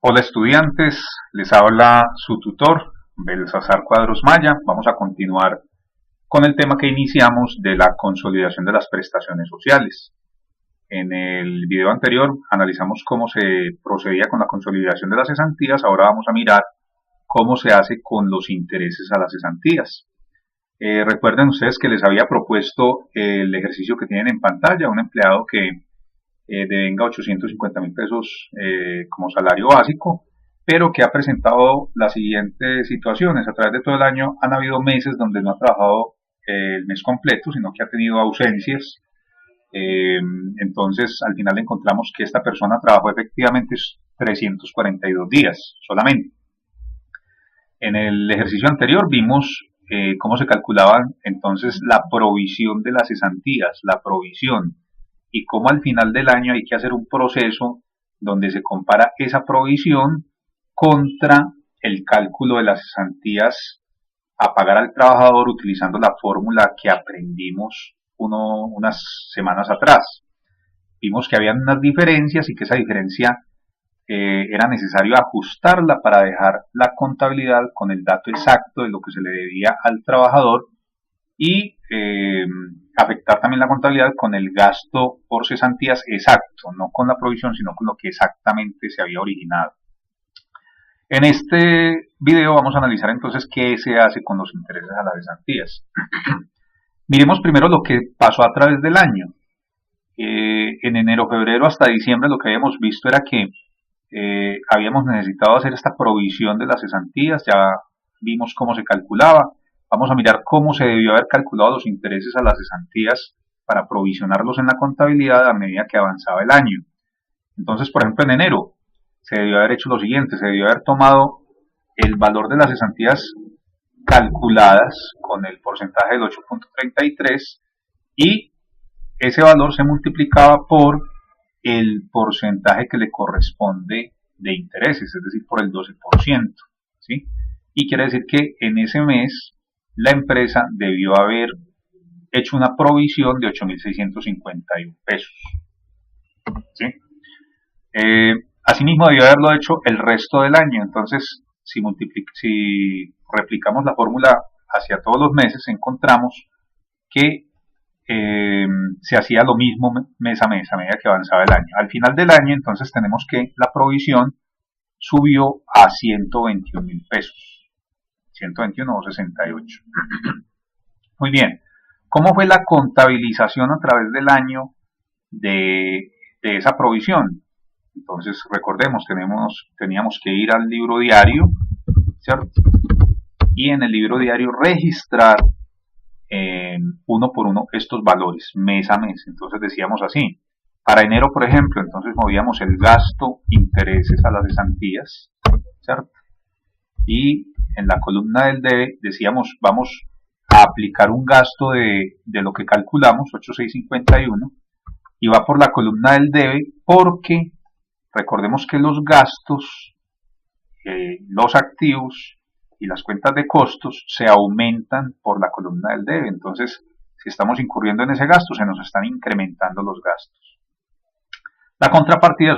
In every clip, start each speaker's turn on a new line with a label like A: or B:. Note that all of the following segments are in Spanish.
A: Hola estudiantes, les habla su tutor, Belsasar Cuadros Maya. Vamos a continuar con el tema que iniciamos de la consolidación de las prestaciones sociales. En el video anterior analizamos cómo se procedía con la consolidación de las cesantías. Ahora vamos a mirar cómo se hace con los intereses a las cesantías. Recuerden ustedes que les había propuesto el ejercicio que tienen en pantalla, un empleado que devenga 850.000 pesos como salario básico, pero que ha presentado las siguientes situaciones. A través de todo el año han habido meses donde no ha trabajado el mes completo, sino que ha tenido ausencias. Entonces al final encontramos que esta persona trabajó efectivamente 342 días solamente. En el ejercicio anterior vimos cómo se calculaba entonces la provisión de las cesantías, la provisión, y cómo al final del año hay que hacer un proceso donde se compara esa provisión contra el cálculo de las cesantías a pagar al trabajador utilizando la fórmula que aprendimos unas semanas atrás. Vimos que había unas diferencias y que esa diferencia era necesario ajustarla para dejar la contabilidad con el dato exacto de lo que se le debía al trabajador y afectar también la contabilidad con el gasto por cesantías exacto, no con la provisión, sino con lo que exactamente se había originado. En este video vamos a analizar entonces qué se hace con los intereses a las cesantías. Miremos primero lo que pasó a través del año. En enero, febrero hasta diciembre lo que habíamos visto era que habíamos necesitado hacer esta provisión de las cesantías, ya vimos cómo se calculaba. Vamos a mirar cómo se debió haber calculado los intereses a las cesantías para provisionarlos en la contabilidad a medida que avanzaba el año. Entonces, por ejemplo, en enero se debió haber hecho lo siguiente: se debió haber tomado el valor de las cesantías calculadas con el porcentaje del 8.33 y ese valor se multiplicaba por el porcentaje que le corresponde de intereses, es decir, por el 12%, ¿sí? Y quiere decir que en ese mes la empresa debió haber hecho una provisión de 8.651 pesos, ¿sí? Asimismo debió haberlo hecho el resto del año. Entonces, si replicamos la fórmula hacia todos los meses, encontramos que se hacía lo mismo mes a mes a medida que avanzaba el año. Al final del año, entonces, tenemos que la provisión subió a 121.000 pesos, 121.68. Muy bien. ¿Cómo fue la contabilización a través del año de esa provisión? Entonces, recordemos, teníamos que ir al libro diario, ¿cierto? Y en el libro diario registrar uno por uno estos valores, mes a mes. Entonces decíamos así: para enero, por ejemplo, entonces movíamos el gasto intereses a las cesantías, ¿cierto? Y en la columna del debe decíamos, vamos a aplicar un gasto de lo que calculamos, 8.651, y va por la columna del debe porque recordemos que los gastos, los activos y las cuentas de costos se aumentan por la columna del debe. Entonces, si estamos incurriendo en ese gasto, se nos están incrementando los gastos. La contrapartida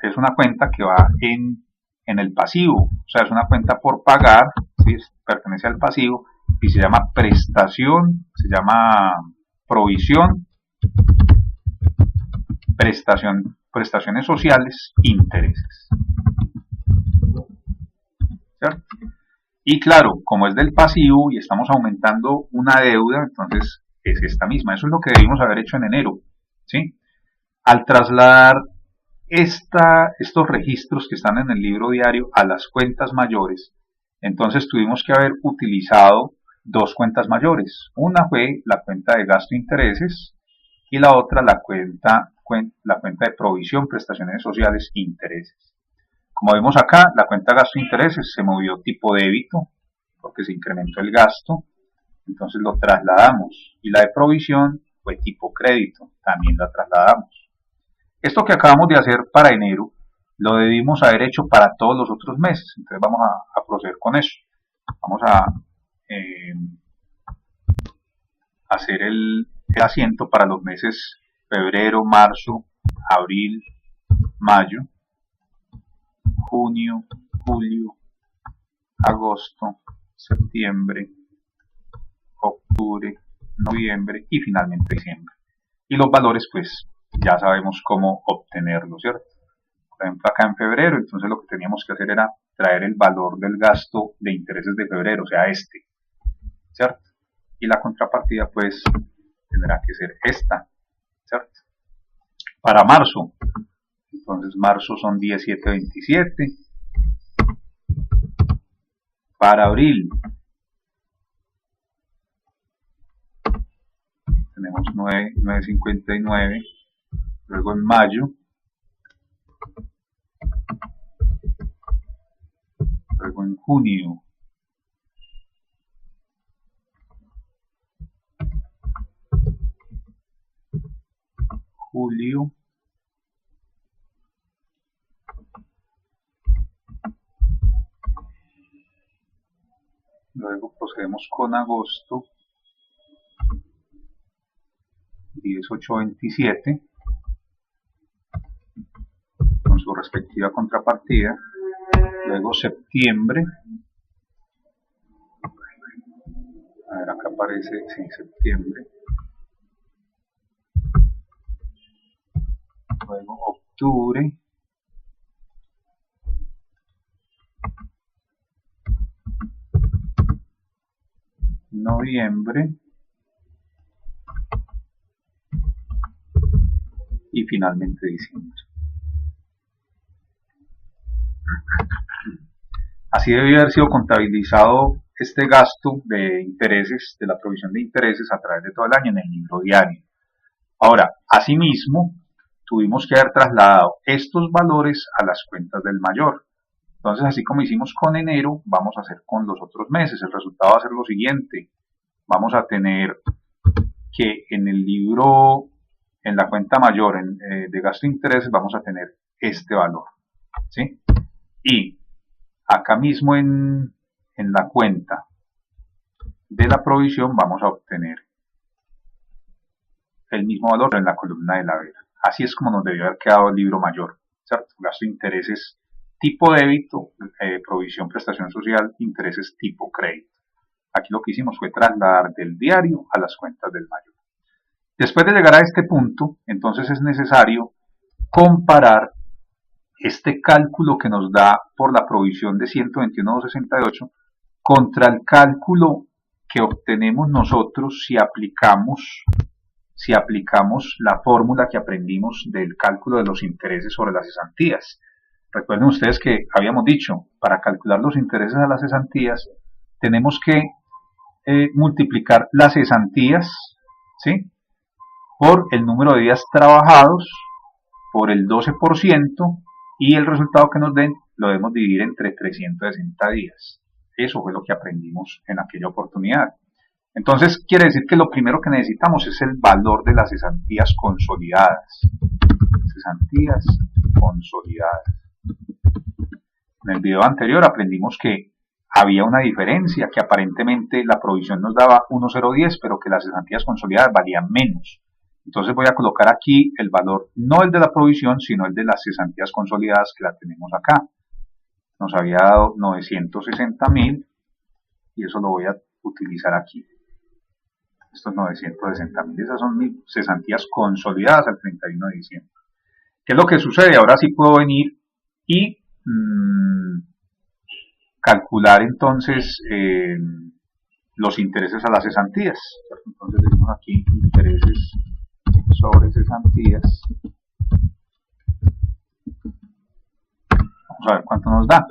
A: es una cuenta que va en el pasivo, o sea, es una cuenta por pagar, ¿sí? Pertenece al pasivo y se llama prestación, se llama provisión, prestaciones sociales, intereses, ¿cierto? Y claro, como es del pasivo y estamos aumentando una deuda, entonces es esta misma. Eso es lo que debimos haber hecho en enero, ¿sí? Al trasladar estos registros que están en el libro diario a las cuentas mayores, entonces tuvimos que haber utilizado dos cuentas mayores. Una fue la cuenta de gasto e intereses y la otra la cuenta de provisión, prestaciones sociales e intereses. Como vemos acá, la cuenta de gasto e intereses se movió tipo débito porque se incrementó el gasto, entonces lo trasladamos, y la de provisión fue tipo crédito, también la trasladamos. Esto que acabamos de hacer para enero lo debimos haber hecho para todos los otros meses. Entonces vamos a proceder con eso. Vamos a hacer el asiento para los meses febrero, marzo, abril, mayo, junio, julio, agosto, septiembre, octubre, noviembre y finalmente diciembre. Y los valores pues ya sabemos cómo obtenerlos, ¿cierto? Por ejemplo acá en febrero, entonces lo que teníamos que hacer era traer el valor del gasto de intereses de febrero, o sea este, ¿cierto? Y la contrapartida pues tendrá que ser esta, ¿cierto? Para marzo, entonces marzo son 17.27. Para abril tenemos 9.59. Luego en mayo, luego en junio, julio, luego procedemos con agosto, 18.27, con su respectiva contrapartida. Luego septiembre, a ver acá aparece, sí, septiembre. Luego octubre, noviembre y finalmente diciembre. Así debe haber sido contabilizado este gasto de intereses, de la provisión de intereses a través de todo el año en el libro diario. Ahora, asimismo, tuvimos que haber trasladado estos valores a las cuentas del mayor. Entonces, así como hicimos con enero, vamos a hacer con los otros meses. El resultado va a ser lo siguiente. Vamos a tener que en el libro, en la cuenta mayor de gasto de intereses, vamos a tener este valor, ¿sí? Y acá mismo en la cuenta de la provisión vamos a obtener el mismo valor en la columna de la vera. Así es como nos debió haber quedado el libro mayor, ¿cierto? Gasto de intereses tipo débito, provisión, prestación social, intereses tipo crédito. Aquí lo que hicimos fue trasladar del diario a las cuentas del mayor. Después de llegar a este punto, entonces es necesario comparar este cálculo que nos da por la provisión de 121.268 contra el cálculo que obtenemos nosotros si aplicamos la fórmula que aprendimos del cálculo de los intereses sobre las cesantías. Recuerden ustedes que habíamos dicho, para calcular los intereses a las cesantías, tenemos que multiplicar las cesantías, ¿sí?, por el número de días trabajados, por el 12%, y el resultado que nos den lo debemos dividir entre 360 días. Eso fue lo que aprendimos en aquella oportunidad. Entonces, quiere decir que lo primero que necesitamos es el valor de las cesantías consolidadas. Cesantías consolidadas. En el video anterior aprendimos que había una diferencia, que aparentemente la provisión nos daba 1,010, pero que las cesantías consolidadas valían menos. Entonces voy a colocar aquí el valor, no el de la provisión, sino el de las cesantías consolidadas, que la tenemos acá. Nos había dado 960.000 y eso lo voy a utilizar aquí. Estos 960.000, esas son mis cesantías consolidadas al 31 de diciembre. ¿Qué es lo que sucede? Ahora sí puedo venir y calcular entonces los intereses a las cesantías. Entonces decimos aquí intereses sobre cesantías. Vamos a ver cuánto nos da.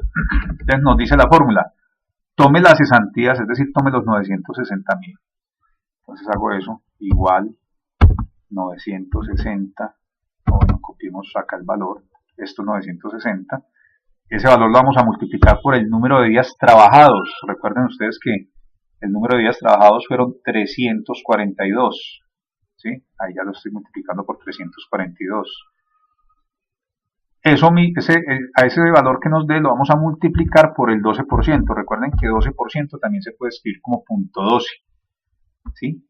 A: Entonces nos dice la fórmula, tome las cesantías, es decir, tome los 960.000. Entonces hago eso, igual 960, bueno, copiemos acá el valor, esto es 960. Ese valor lo vamos a multiplicar por el número de días trabajados. Recuerden ustedes que el número de días trabajados fueron 342. ¿Sí? Ahí ya lo estoy multiplicando por 342. A ese valor que nos dé lo vamos a multiplicar por el 12%. Recuerden que 12% también se puede escribir como .12. ¿Sí?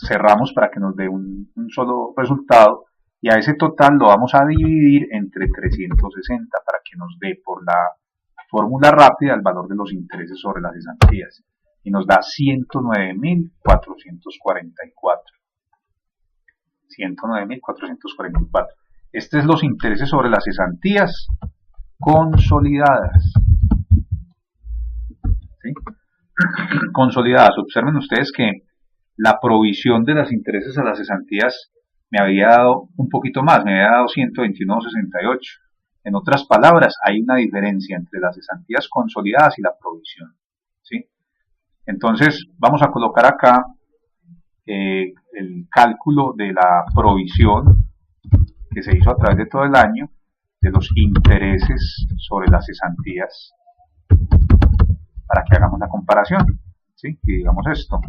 A: Cerramos para que nos dé un solo resultado. y a ese total lo vamos a dividir entre 360 para que nos dé por la fórmula rápida el valor de los intereses sobre las cesantías. Y nos da 109.444. 109.444. Este es los intereses sobre las cesantías consolidadas. ¿Sí? Consolidadas. Observen ustedes que la provisión de los intereses a las cesantías me había dado un poquito más, me había dado 121.68. En otras palabras, hay una diferencia entre las cesantías consolidadas y la provisión. ¿Sí? Entonces, vamos a colocar acá el cálculo de la provisión que se hizo a través de todo el año de los intereses sobre las cesantías para que hagamos la comparación. ¿Sí? Y digamos esto.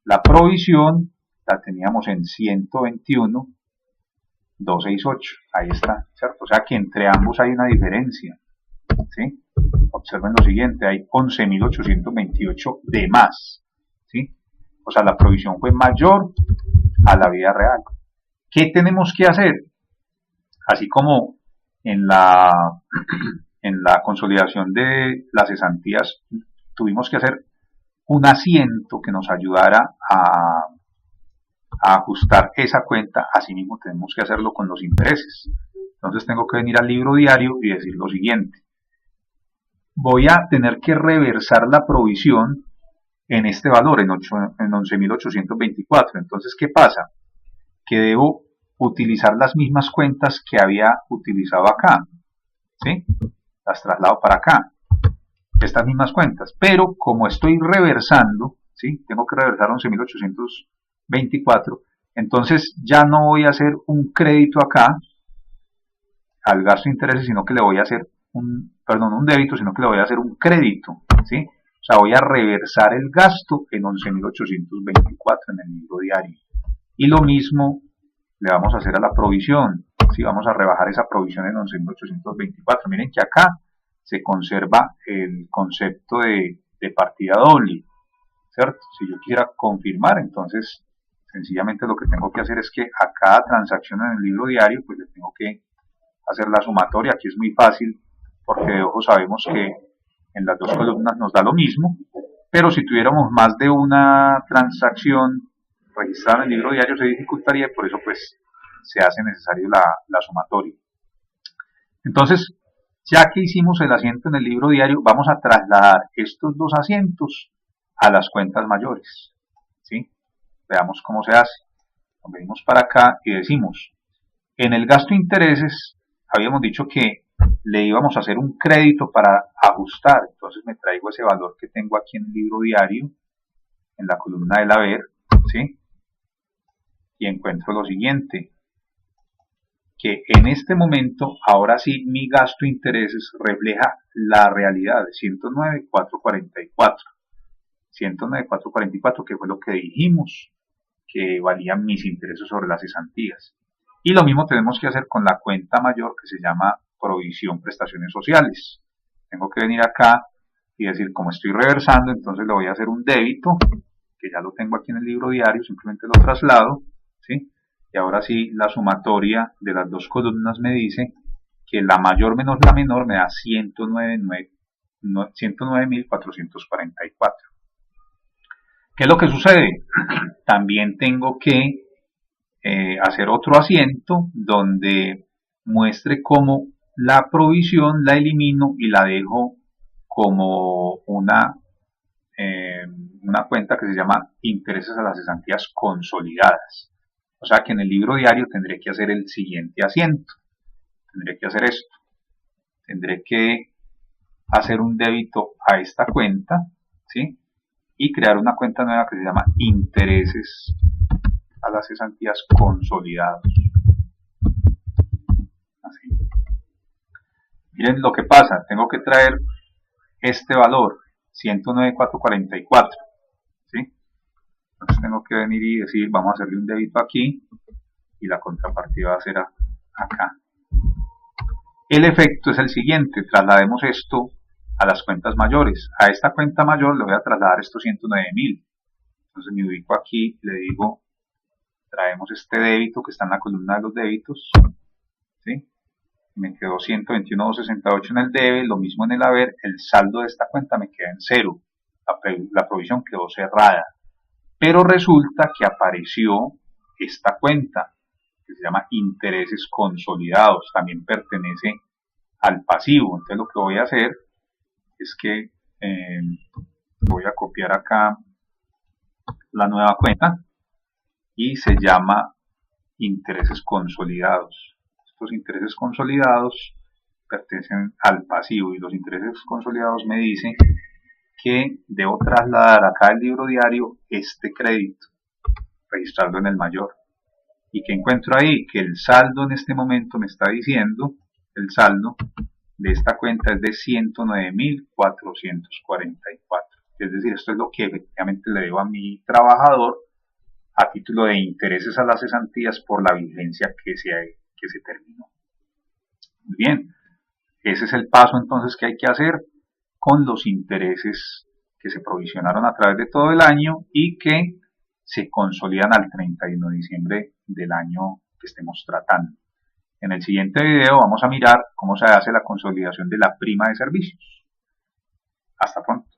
A: La provisión la teníamos en 121.268. Ahí está, ¿cierto? O sea que entre ambos hay una diferencia. ¿Sí? Observen lo siguiente, hay 11.828 de más. ¿Sí? O sea, la provisión fue mayor a la vida real. ¿Qué tenemos que hacer? Así como en la consolidación de las cesantías tuvimos que hacer un asiento que nos ayudara a ajustar esa cuenta, asimismo tenemos que hacerlo con los intereses. Entonces tengo que venir al libro diario y decir lo siguiente. Voy a tener que reversar la provisión en este valor, en 11.824. Entonces, ¿qué pasa? Que debo utilizar las mismas cuentas que había utilizado acá. ¿Sí? Las traslado para acá. Estas mismas cuentas. Pero como estoy reversando, ¿sí? Tengo que reversar 11.824. Entonces ya no voy a hacer un crédito acá al gasto de intereses, sino que le voy a hacer un débito, sino que le voy a hacer un crédito. ¿Sí? O sea, voy a reversar el gasto en 11.824 en el libro diario. Y lo mismo le vamos a hacer a la provisión. ¿Sí? Vamos a rebajar esa provisión en 11.824. Miren que acá se conserva el concepto de partida doble. ¿Cierto? Si yo quiera confirmar, entonces sencillamente lo que tengo que hacer es que a cada transacción en el libro diario, pues le tengo que hacer la sumatoria. Aquí es muy fácil porque de ojo sabemos que en las dos columnas nos da lo mismo, pero si tuviéramos más de una transacción registrada en el libro diario se dificultaría y por eso pues se hace necesario la sumatoria. Entonces, ya que hicimos el asiento en el libro diario, vamos a trasladar estos dos asientos a las cuentas mayores. ¿Sí? Veamos cómo se hace. Venimos para acá y decimos, en el gasto de intereses habíamos dicho que le íbamos a hacer un crédito para ajustar. Entonces me traigo ese valor que tengo aquí en el libro diario, en la columna del haber, ¿sí? Y encuentro lo siguiente, que en este momento, ahora sí, mi gasto de intereses refleja la realidad de 109.444. 109.444, que fue lo que dijimos que valían mis intereses sobre las cesantías. Y lo mismo tenemos que hacer con la cuenta mayor que se llama provisión prestaciones sociales. Tengo que venir acá y decir, como estoy reversando, entonces le voy a hacer un débito, que ya lo tengo aquí en el libro diario, simplemente lo traslado, ¿sí? Y ahora sí, la sumatoria de las dos columnas me dice que la mayor menos la menor me da 109.444. ¿Qué es lo que sucede? También tengo que hacer otro asiento donde muestre cómo la provisión la elimino y la dejo como una cuenta que se llama intereses a las cesantías consolidadas. O sea que en el libro diario tendré que hacer el siguiente asiento. Tendré que hacer esto. Tendré que hacer un débito a esta cuenta, ¿sí? Y crear una cuenta nueva que se llama intereses a las cesantías consolidados. Así. Miren lo que pasa, tengo que traer este valor, 109.444, ¿sí? Entonces tengo que venir y decir, vamos a hacerle un débito aquí, y la contrapartida va a ser acá. El efecto es el siguiente, traslademos esto a las cuentas mayores. A esta cuenta mayor le voy a trasladar estos 109.000. Entonces me ubico aquí, le digo, traemos este débito que está en la columna de los débitos, ¿sí? Me quedó 121.268 en el debe, lo mismo en el haber, el saldo de esta cuenta me queda en cero, la provisión quedó cerrada, pero resulta que apareció esta cuenta que se llama intereses consolidados, también pertenece al pasivo. Entonces lo que voy a hacer es que voy a copiar acá la nueva cuenta y se llama intereses consolidados. Estos intereses consolidados pertenecen al pasivo y los intereses consolidados me dicen que debo trasladar acá al libro diario este crédito, registrarlo en el mayor. ¿Y que encuentro ahí? Que el saldo en este momento me está diciendo, el saldo de esta cuenta es de 109.444. Es decir, esto es lo que efectivamente le debo a mi trabajador a título de intereses a las cesantías por la vigencia que se terminó. Muy bien, ese es el paso entonces que hay que hacer con los intereses que se provisionaron a través de todo el año y que se consolidan al 31 de diciembre del año que estemos tratando. En el siguiente video vamos a mirar cómo se hace la consolidación de la prima de servicios. Hasta pronto.